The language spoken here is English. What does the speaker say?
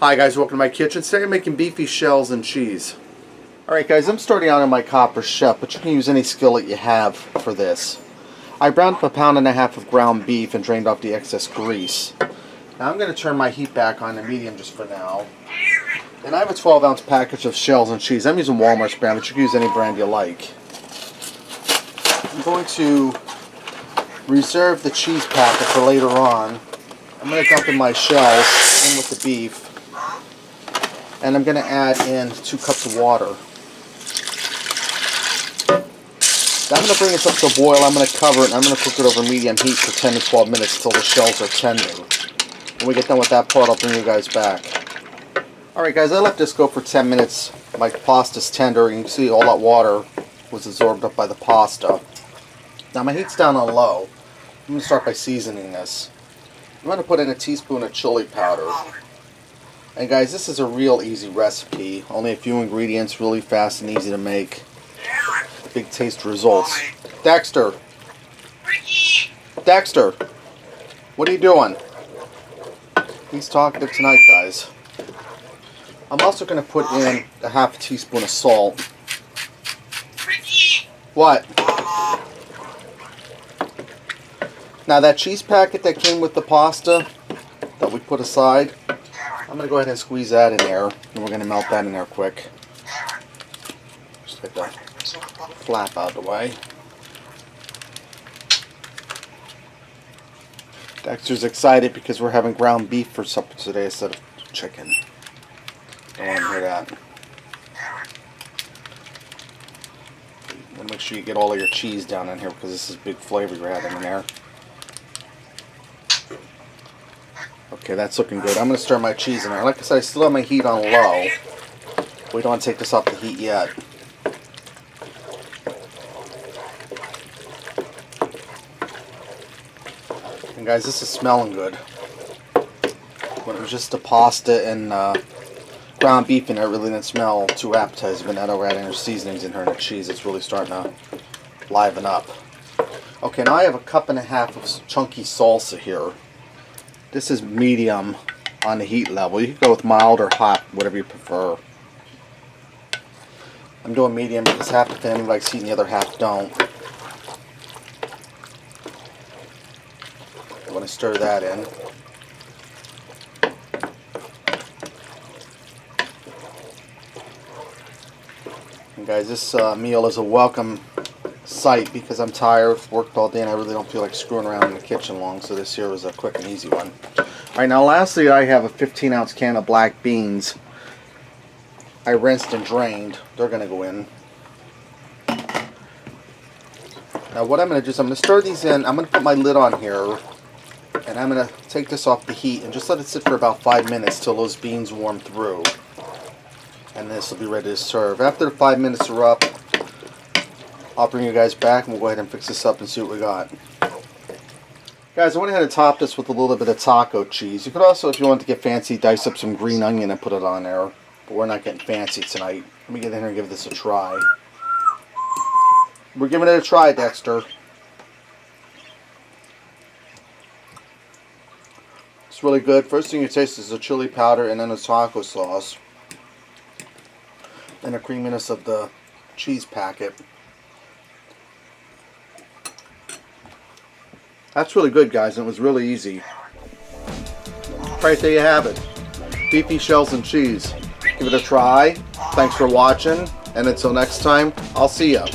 Hi guys, welcome to my kitchen. Today I'm making beefy shells and cheese. Alright guys, I'm starting out on my copper chef, but you can use any skillet you have for this. I browned up 1.5 pounds of ground beef and drained off the excess grease. Now I'm going to turn my heat back on to medium just for now. And I have a 12-ounce package of shells and cheese. I'm using Walmart's brand, but you can use any brand you like. I'm going to reserve the cheese packet for later on. I'm going to dump in my shells in with the beef. And I'm going to add in 2 cups of water. Now I'm going to bring this up to a boil. I'm going to cover it and I'm going to cook it over medium heat for 10 to 12 minutes until the shells are tender. When we get done with that part, I'll bring you guys back. Alright guys, I let this go for 10 minutes. My pasta's tender and you can see all that water was absorbed up by the pasta. Now my heat's down on low. I'm going to start by seasoning this. I'm going to put in a teaspoon of chili powder. And guys, this is a real easy recipe. Only a few ingredients, really fast and easy to make. Big taste results. Dexter! Dexter! What are you doing? He's talkative tonight, guys. I'm also going to put in a half teaspoon of salt. What? Now that cheese packet that came with the pasta that we put aside, I'm going to go ahead and squeeze that in there, and we're going to melt that in there quick. Just get the flap out of the way. Dexter's excited because we're having ground beef for supper today instead of chicken. Don't want to hear that. You want to make sure you get all of your cheese down in here because this is big flavor you're having in there. Okay, that's looking good. I'm going to stir my cheese in there. Like I said, I still have my heat on low. We don't want to take this off the heat yet. And guys, this is smelling good. When it was just the pasta and ground beef in there, it really didn't smell too appetizing. But now we're adding our seasonings in here and the cheese, it's really starting to liven up. Okay, now I have 1.5 cups of chunky salsa here. This is medium on the heat level. You can go with mild or hot, whatever you prefer. I'm doing medium because half the family likes heat and the other half don't. I want to stir that in. And guys, this meal is a welcome sight because I'm tired, worked all day, and I really don't feel like screwing around in the kitchen long, so this here is a quick and easy one. Alright, now lastly I have a 15-ounce can of black beans. I rinsed and drained. They're going to go in. Now what I'm going to do is I'm going to stir these in. I'm going to put my lid on here, and I'm going to take this off the heat and just let it sit for about 5 minutes till those beans warm through. And this will be ready to serve. After the 5 minutes are up, I'll bring you guys back and we'll go ahead and fix this up and see what we got. Guys, I went ahead and topped this with a little bit of taco cheese. You could also, if you want to get fancy, dice up some green onion and put it on there. But we're not getting fancy tonight. Let me get in here and give this a try. We're giving it a try, Dexter. It's really good. First thing you taste is the chili powder and then the taco sauce. And the creaminess of the cheese packet. That's really good, guys, and it was really easy. Right, there you have it. Beefy shells and cheese. Give it a try. Thanks for watching, and until next time, I'll see ya.